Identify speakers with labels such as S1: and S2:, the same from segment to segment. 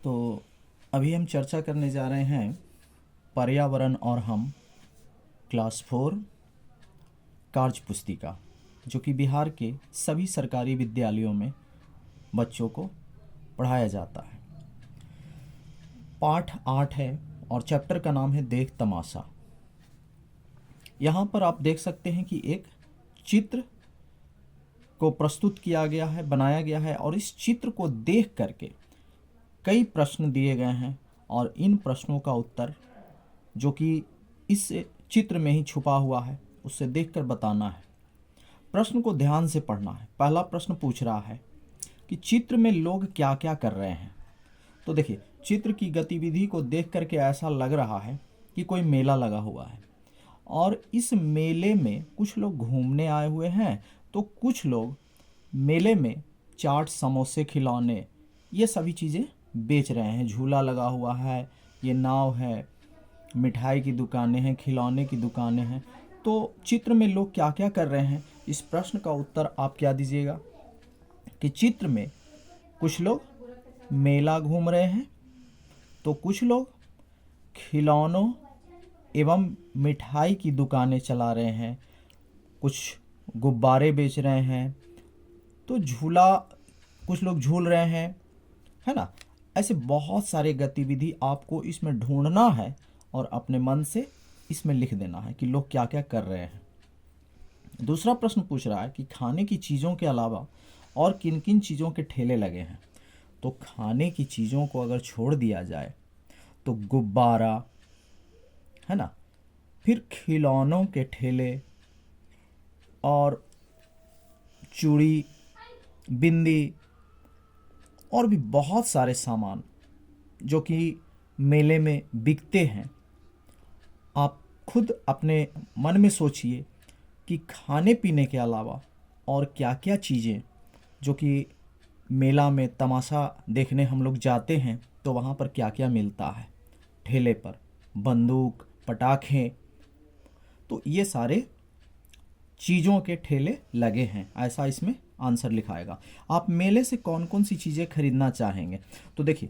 S1: तो अभी हम चर्चा करने जा रहे हैं पर्यावरण और हम क्लास 4 कार्य पुस्तिका, जो कि बिहार के सभी सरकारी विद्यालयों में बच्चों को पढ़ाया जाता है। पाठ 8 है और चैप्टर का नाम है देख तमाशा। यहाँ पर आप देख सकते हैं कि एक चित्र को प्रस्तुत किया गया है, बनाया गया है, और इस चित्र को देख करके कई प्रश्न दिए गए हैं और इन प्रश्नों का उत्तर जो कि इस चित्र में ही छुपा हुआ है उससे देखकर बताना है। प्रश्न को ध्यान से पढ़ना है। पहला प्रश्न पूछ रहा है कि चित्र में लोग क्या क्या कर रहे हैं। तो देखिए, चित्र की गतिविधि को देख करके ऐसा लग रहा है कि कोई मेला लगा हुआ है और इस मेले में कुछ लोग घूमने आए हुए हैं, तो कुछ लोग मेले में चाट, समोसे, खिलौने, ये सभी चीज़ें बेच रहे हैं। झूला लगा हुआ है, ये नाव है, मिठाई की दुकानें हैं, खिलौने की दुकानें हैं। तो चित्र में लोग क्या क्या कर रहे हैं, इस प्रश्न का उत्तर आप क्या दीजिएगा कि चित्र में कुछ लोग मेला घूम रहे हैं, तो कुछ लोग खिलौनों एवं मिठाई की दुकानें चला रहे हैं, कुछ गुब्बारे बेच रहे हैं, तो झूला कुछ लोग झूल रहे हैं, है ना। ऐसे बहुत सारे गतिविधि आपको इसमें ढूंढना है और अपने मन से इसमें लिख देना है कि लोग क्या क्या कर रहे हैं। दूसरा प्रश्न पूछ रहा है कि खाने की चीज़ों के अलावा और किन किन चीज़ों के ठेले लगे हैं। तो खाने की चीज़ों को अगर छोड़ दिया जाए तो गुब्बारा, है ना, फिर खिलौनों के ठेले और चूड़ी, बिंदी और भी बहुत सारे सामान जो कि मेले में बिकते हैं। आप खुद अपने मन में सोचिए कि खाने पीने के अलावा और क्या क्या चीज़ें जो कि मेला में तमाशा देखने हम लोग जाते हैं तो वहाँ पर क्या क्या मिलता है। ठेले पर बंदूक, पटाखे, तो ये सारे चीज़ों के ठेले लगे हैं, ऐसा इसमें आंसर लिखाएगा। आप मेले से कौन कौन सी चीज़ें खरीदना चाहेंगे। तो देखिए,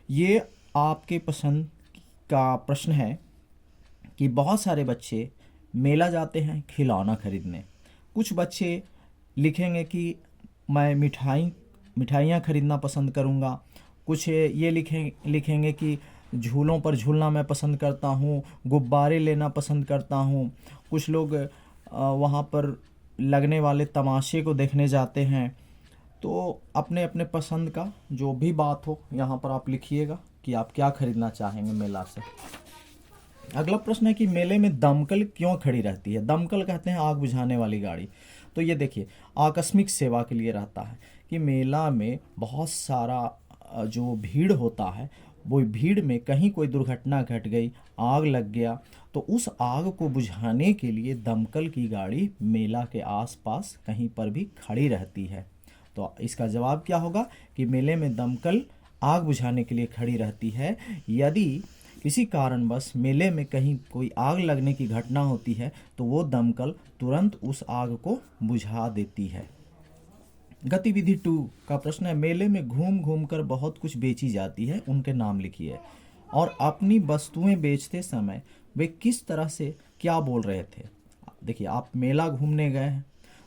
S1: ये आपके पसंद का प्रश्न है कि बहुत सारे बच्चे मेला जाते हैं खिलौना खरीदने। कुछ बच्चे लिखेंगे कि मैं मिठाइयाँ खरीदना पसंद करूँगा। कुछ ये लिखेंगे कि झूलों पर झूलना मैं पसंद करता हूँ, गुब्बारे लेना पसंद करता हूँ। कुछ लोग वहाँ पर लगने वाले तमाशे को देखने जाते हैं। तो अपने अपने पसंद का जो भी बात हो यहाँ पर आप लिखिएगा कि आप क्या खरीदना चाहेंगे मेला से। अगला प्रश्न है कि मेले में दमकल क्यों खड़ी रहती है। दमकल कहते हैं आग बुझाने वाली गाड़ी। तो ये देखिए, आकस्मिक सेवा के लिए रहता है कि मेला में बहुत सारा जो भीड़ होता है, वो भीड़ में कहीं कोई दुर्घटना घट गई, आग लग गया, तो उस आग को बुझाने के लिए दमकल की गाड़ी मेला के आसपास कहीं पर भी खड़ी रहती है। तो इसका जवाब क्या होगा कि मेले में दमकल आग बुझाने के लिए खड़ी रहती है। यदि किसी कारणवश मेले में कहीं कोई आग लगने की घटना होती है तो वो दमकल तुरंत उस आग को बुझा देती है। गतिविधि 2 का प्रश्न है, मेले में घूम घूम कर बहुत कुछ बेची जाती है, उनके नाम लिखिए। और अपनी वस्तुएं बेचते समय वे किस तरह से क्या बोल रहे थे। देखिए, आप मेला घूमने गए हैं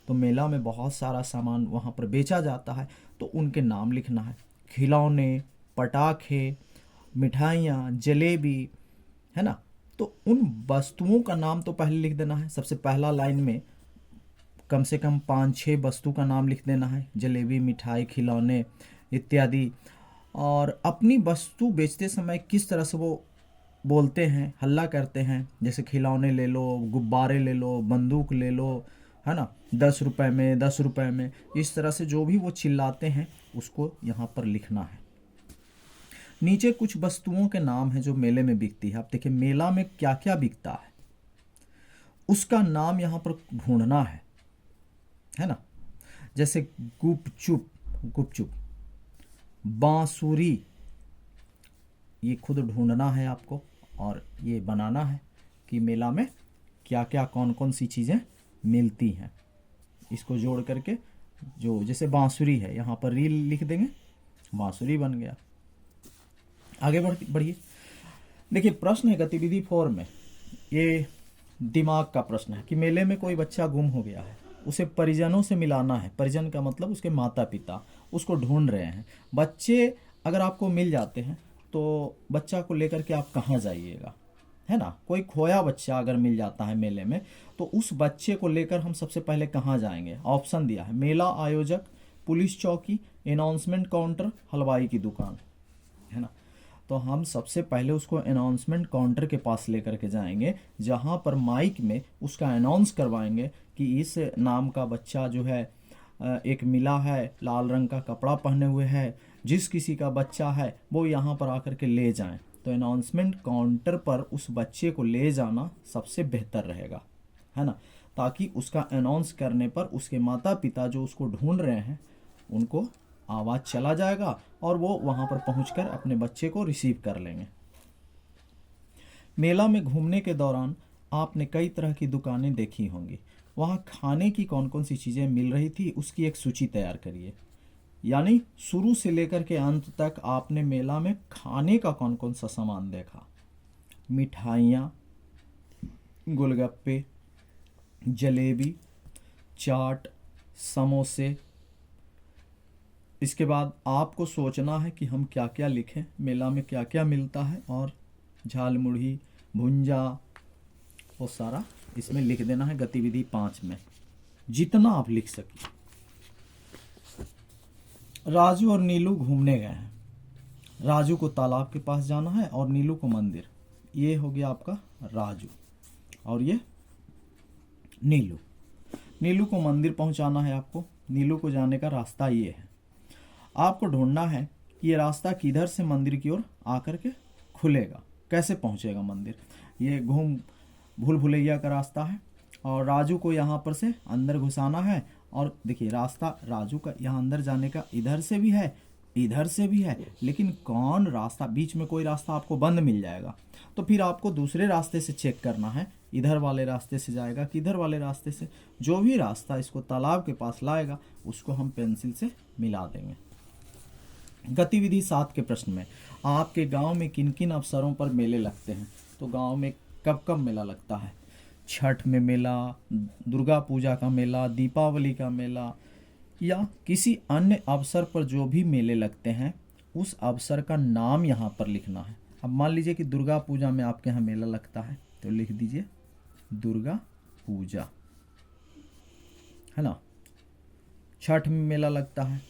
S1: तो मेला में बहुत सारा सामान वहाँ पर बेचा जाता है, तो उनके नाम लिखना है। खिलौने, पटाखे, मिठाइयाँ, जलेबी, है ना। तो उन वस्तुओं का नाम तो पहले लिख देना है। सबसे पहला लाइन में कम से कम 5-6 वस्तु का नाम लिख देना है, जलेबी, मिठाई, खिलौने इत्यादि। और अपनी वस्तु बेचते समय किस तरह से वो बोलते हैं, हल्ला करते हैं, जैसे खिलौने ले लो, गुब्बारे ले लो, बंदूक ले लो, है ना, 10 रुपए में, 10 रुपए में, इस तरह से जो भी वो चिल्लाते हैं उसको यहाँ पर लिखना है। नीचे कुछ वस्तुओं के नाम हैं जो मेले में बिकती है। आप देखिए, मेला में क्या क्या बिकता है उसका नाम यहाँ पर ढूंढना है ना। जैसे गुपचुप, गुपचुप, बांसुरी, ये खुद ढूंढना है आपको और ये बनाना है कि मेला में क्या क्या कौन कौन सी चीज़ें मिलती हैं। इसको जोड़ करके जो जैसे बांसुरी है, यहाँ पर रील लिख देंगे, बांसुरी बन गया। आगे बढ़िए। देखिए प्रश्न है गतिविधि 4 में, ये दिमाग का प्रश्न है कि मेले में कोई बच्चा गुम हो गया है, उसे परिजनों से मिलाना है। परिजन का मतलब उसके माता पिता उसको ढूंढ रहे हैं। बच्चे अगर आपको मिल जाते हैं तो बच्चा को लेकर के आप कहाँ जाइएगा, है ना। कोई खोया बच्चा अगर मिल जाता है मेले में तो उस बच्चे को लेकर हम सबसे पहले कहाँ जाएंगे। ऑप्शन दिया है, मेला आयोजक, पुलिस चौकी, अनाउंसमेंट काउंटर, हलवाई की दुकान, है ना। तो हम सबसे पहले उसको अनाउंसमेंट काउंटर के पास लेकर के जाएंगे, जहाँ पर माइक में उसका अनाउंस करवाएंगे कि इस नाम का बच्चा जो है एक मिला है, लाल रंग का कपड़ा पहने हुए है, जिस किसी का बच्चा है वो यहाँ पर आकर के ले जाएं। तो अनाउंसमेंट काउंटर पर उस बच्चे को ले जाना सबसे बेहतर रहेगा, है ना, ताकि उसका अनाउंस करने पर उसके माता पिता जो उसको ढूंढ रहे हैं उनको आवाज़ चला जाएगा और वो वहाँ पर पहुँचकर अपने बच्चे को रिसीव कर लेंगे। मेला में घूमने के दौरान आपने कई तरह की दुकानें देखी होंगी। वहाँ खाने की कौन कौन सी चीज़ें मिल रही थी उसकी एक सूची तैयार करिए। यानी शुरू से लेकर के अंत तक आपने मेला में खाने का कौन कौन सा सामान देखा। मिठाइयाँ, गोलगप्पे, जलेबी, चाट, समोसे। इसके बाद आपको सोचना है कि हम क्या क्या लिखें, मेला में क्या क्या मिलता है, और झाल मुढ़ी, भुंजा, वो सारा इसमें लिख देना है गतिविधि 5 में, जितना आप लिख सकें। राजू और नीलू घूमने गए हैं। राजू को तालाब के पास जाना है और नीलू को मंदिर। ये हो गया आपका राजू, और ये नीलू। नीलू को मंदिर पहुंचाना है आपको। नीलू को जाने का रास्ता ये है। आपको ढूंढना है कि ये रास्ता किधर से मंदिर की ओर आकर के खुलेगा, कैसे पहुंचेगा मंदिर। ये भूल भुलैया का रास्ता है और राजू को यहाँ पर से अंदर घुसाना है। और देखिए रास्ता राजू का यहाँ अंदर जाने का इधर से भी है, इधर से भी है, लेकिन कौन रास्ता, बीच में कोई रास्ता आपको बंद मिल जाएगा तो फिर आपको दूसरे रास्ते से चेक करना है, इधर वाले रास्ते से जाएगा कि इधर वाले रास्ते से। जो भी रास्ता इसको तालाब के पास लाएगा उसको हम पेंसिल से मिला देंगे। गतिविधि 7 के प्रश्न में, आपके गांव में किन किन अवसरों पर मेले लगते हैं। तो गांव में कब कब मेला लगता है। छठ में मेला, दुर्गा पूजा का मेला, दीपावली का मेला, या किसी अन्य अवसर पर जो भी मेले लगते हैं उस अवसर का नाम यहाँ पर लिखना है। अब मान लीजिए कि दुर्गा पूजा में आपके यहाँ मेला लगता है तो लिख दीजिए दुर्गा पूजा, है ना। छठ में मेला लगता है,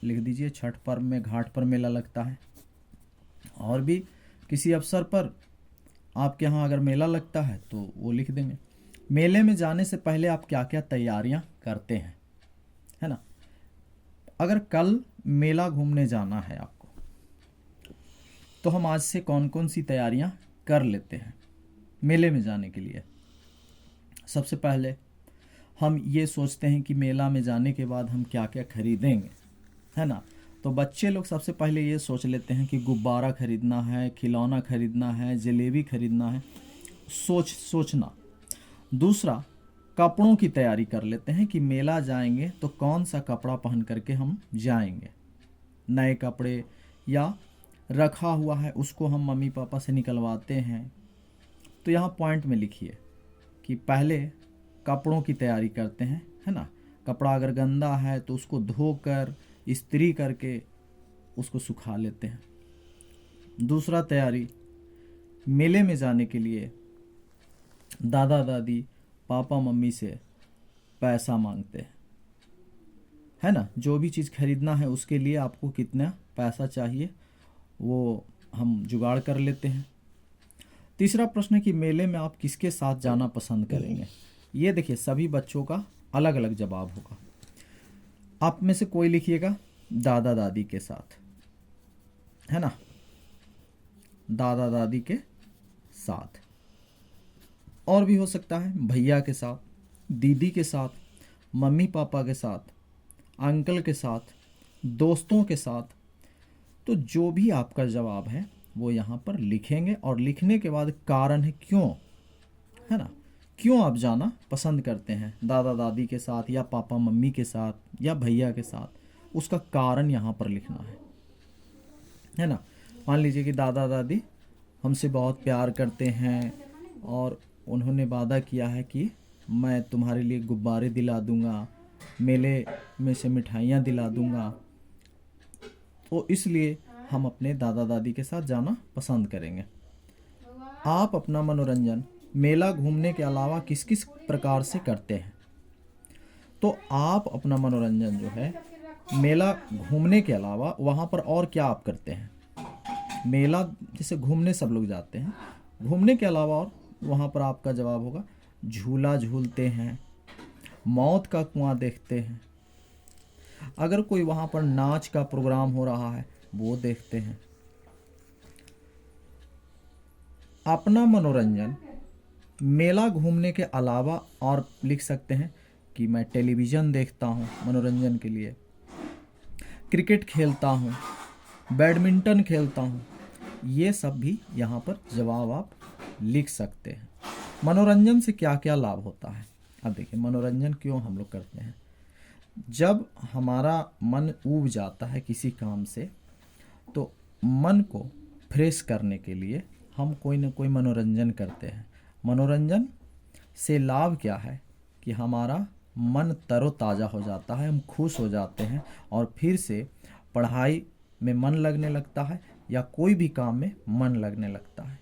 S1: लिख दीजिए छठ पर्व में घाट पर मेला लगता है। और भी किसी अवसर पर आपके यहाँ अगर मेला लगता है तो वो लिख देंगे। मेले में जाने से पहले आप क्या क्या तैयारियां करते हैं, है ना। अगर कल मेला घूमने जाना है आपको तो हम आज से कौन कौन सी तैयारियां कर लेते हैं मेले में जाने के लिए। सबसे पहले हम ये सोचते हैं कि मेला में जाने के बाद हम क्या क्या खरीदेंगे, है ना। तो बच्चे लोग सबसे पहले ये सोच लेते हैं कि गुब्बारा खरीदना है, खिलौना खरीदना है, जलेबी खरीदना है, सोचना। दूसरा, कपड़ों की तैयारी कर लेते हैं कि मेला जाएंगे तो कौन सा कपड़ा पहन करके हम जाएंगे। नए कपड़े या रखा हुआ है उसको हम मम्मी पापा से निकलवाते हैं। तो यहाँ पॉइंट में लिखिए कि पहले कपड़ों की तैयारी करते हैं, है ना। कपड़ा अगर गंदा है तो उसको धोकर इस्त्री करके उसको सुखा लेते हैं। दूसरा तैयारी, मेले में जाने के लिए दादा दादी पापा मम्मी से पैसा मांगते हैं, है ना। जो भी चीज़ खरीदना है उसके लिए आपको कितना पैसा चाहिए वो हम जुगाड़ कर लेते हैं। तीसरा प्रश्न है कि मेले में आप किसके साथ जाना पसंद करेंगे। ये देखिए सभी बच्चों का अलग अलग जवाब होगा। आप में से कोई लिखिएगा दादा दादी के साथ, है ना, दादा दादी के साथ। और भी हो सकता है भैया के साथ, दीदी के साथ, मम्मी पापा के साथ, अंकल के साथ, दोस्तों के साथ। तो जो भी आपका जवाब है वो यहाँ पर लिखेंगे और लिखने के बाद कारण है क्यों, है ना, क्यों आप जाना पसंद करते हैं दादा दादी के साथ या पापा मम्मी के साथ या भैया के साथ, उसका कारण यहाँ पर लिखना है ना। मान लीजिए कि दादा दादी हमसे बहुत प्यार करते हैं और उन्होंने वादा किया है कि मैं तुम्हारे लिए गुब्बारे दिला दूंगा, मेले में से मिठाइयाँ दिला दूंगा, तो इसलिए हम अपने दादा दादी के साथ जाना पसंद करेंगे। आप अपना मनोरंजन मेला घूमने के अलावा किस किस प्रकार से करते हैं? तो आप अपना मनोरंजन जो है मेला घूमने के अलावा वहाँ पर और क्या आप करते हैं? मेला जैसे घूमने सब लोग जाते हैं, घूमने के अलावा और वहाँ पर आपका जवाब होगा झूला झूलते हैं, मौत का कुआं देखते हैं, अगर कोई वहाँ पर नाच का प्रोग्राम हो रहा है वो देखते हैं। अपना मनोरंजन मेला घूमने के अलावा और लिख सकते हैं कि मैं टेलीविज़न देखता हूँ मनोरंजन के लिए, क्रिकेट खेलता हूँ, बैडमिंटन खेलता हूँ। ये सब भी यहाँ पर जवाब आप लिख सकते हैं। मनोरंजन से क्या क्या लाभ होता है? अब देखिए मनोरंजन क्यों हम लोग करते हैं। जब हमारा मन ऊब जाता है किसी काम से, तो मन को फ्रेश करने के लिए हम कोई ना कोई मनोरंजन करते हैं। मनोरंजन से लाभ क्या है कि हमारा मन तरोताज़ा हो जाता है, हम खुश हो जाते हैं और फिर से पढ़ाई में मन लगने लगता है या कोई भी काम में मन लगने लगता है।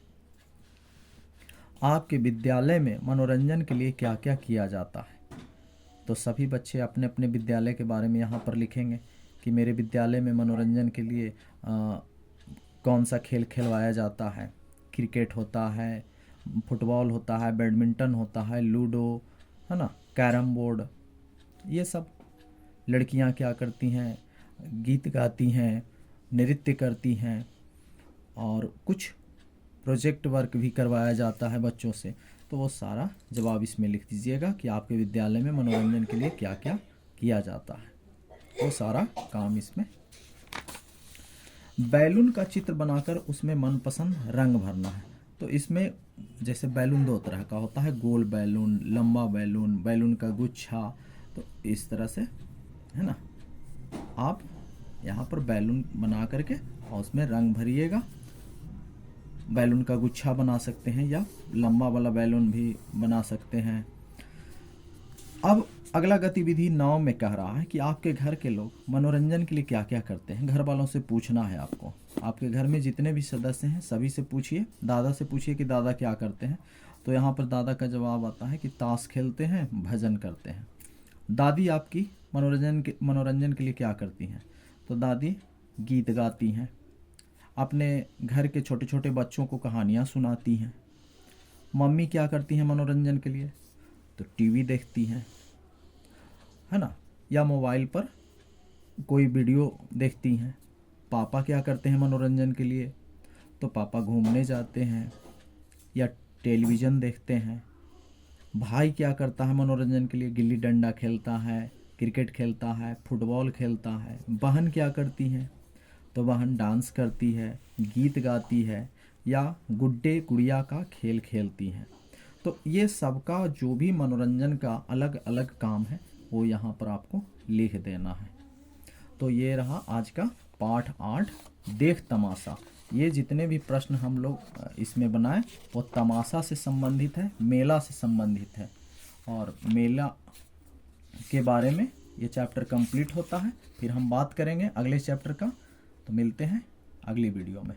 S1: आपके विद्यालय में मनोरंजन के लिए क्या क्या किया जाता है? तो सभी बच्चे अपने अपने विद्यालय के बारे में यहाँ पर लिखेंगे कि मेरे विद्यालय में मनोरंजन के लिए कौन सा खेल खिलवाया जाता है। क्रिकेट होता है, फुटबॉल होता है, बैडमिंटन होता है, लूडो है ना, कैरम बोर्ड, ये सब। लड़कियाँ क्या करती हैं? गीत गाती हैं, नृत्य करती हैं और कुछ प्रोजेक्ट वर्क भी करवाया जाता है बच्चों से। तो वो सारा जवाब इसमें लिख दीजिएगा कि आपके विद्यालय में मनोरंजन के लिए क्या क्या किया जाता है, वो सारा काम इसमें। बैलून का चित्र बनाकर उसमें मनपसंद रंग भरना है। तो इसमें जैसे बैलून दो तरह का होता है, गोल बैलून, लंबा बैलून, बैलून का गुच्छा। तो इस तरह से है ना, आप यहाँ पर बैलून बना करके और उसमें रंग भरिएगा। बैलून का गुच्छा बना सकते हैं या लंबा वाला बैलून भी बना सकते हैं। अब अगला गतिविधि 9 में कह रहा है कि आपके घर के लोग मनोरंजन के लिए क्या क्या करते हैं। घर वालों से पूछना है आपको। आपके घर में जितने भी सदस्य हैं सभी से पूछिए। दादा से पूछिए कि दादा क्या करते हैं। तो यहाँ पर दादा का जवाब आता है कि ताश खेलते हैं, भजन करते हैं। दादी आपकी मनोरंजन के लिए क्या करती हैं? तो दादी गीत गाती हैं, अपने घर के छोटे छोटे बच्चों को कहानियाँ सुनाती हैं। मम्मी क्या करती हैं मनोरंजन के लिए? तो टीवी देखती हैं, है ना, या मोबाइल पर कोई वीडियो देखती हैं। पापा क्या करते हैं मनोरंजन के लिए? तो पापा घूमने जाते हैं या टेलीविज़न देखते हैं। भाई क्या करता है मनोरंजन के लिए? गिल्ली डंडा खेलता है, क्रिकेट खेलता है, फुटबॉल खेलता है। बहन क्या करती हैं? तो बहन डांस करती है, गीत गाती है या गुड्डे गुड़िया का खेल खेलती हैं। तो ये सबका जो भी मनोरंजन का अलग अलग काम है वो यहाँ पर आपको लिख देना है। तो ये रहा आज का पाठ 8 देख तमाशा। ये जितने भी प्रश्न हम लोग इसमें बनाए वो तमाशा से संबंधित है, मेला से संबंधित है। और मेला के बारे में ये चैप्टर कंप्लीट होता है। फिर हम बात करेंगे अगले चैप्टर का। तो मिलते हैं अगली वीडियो में।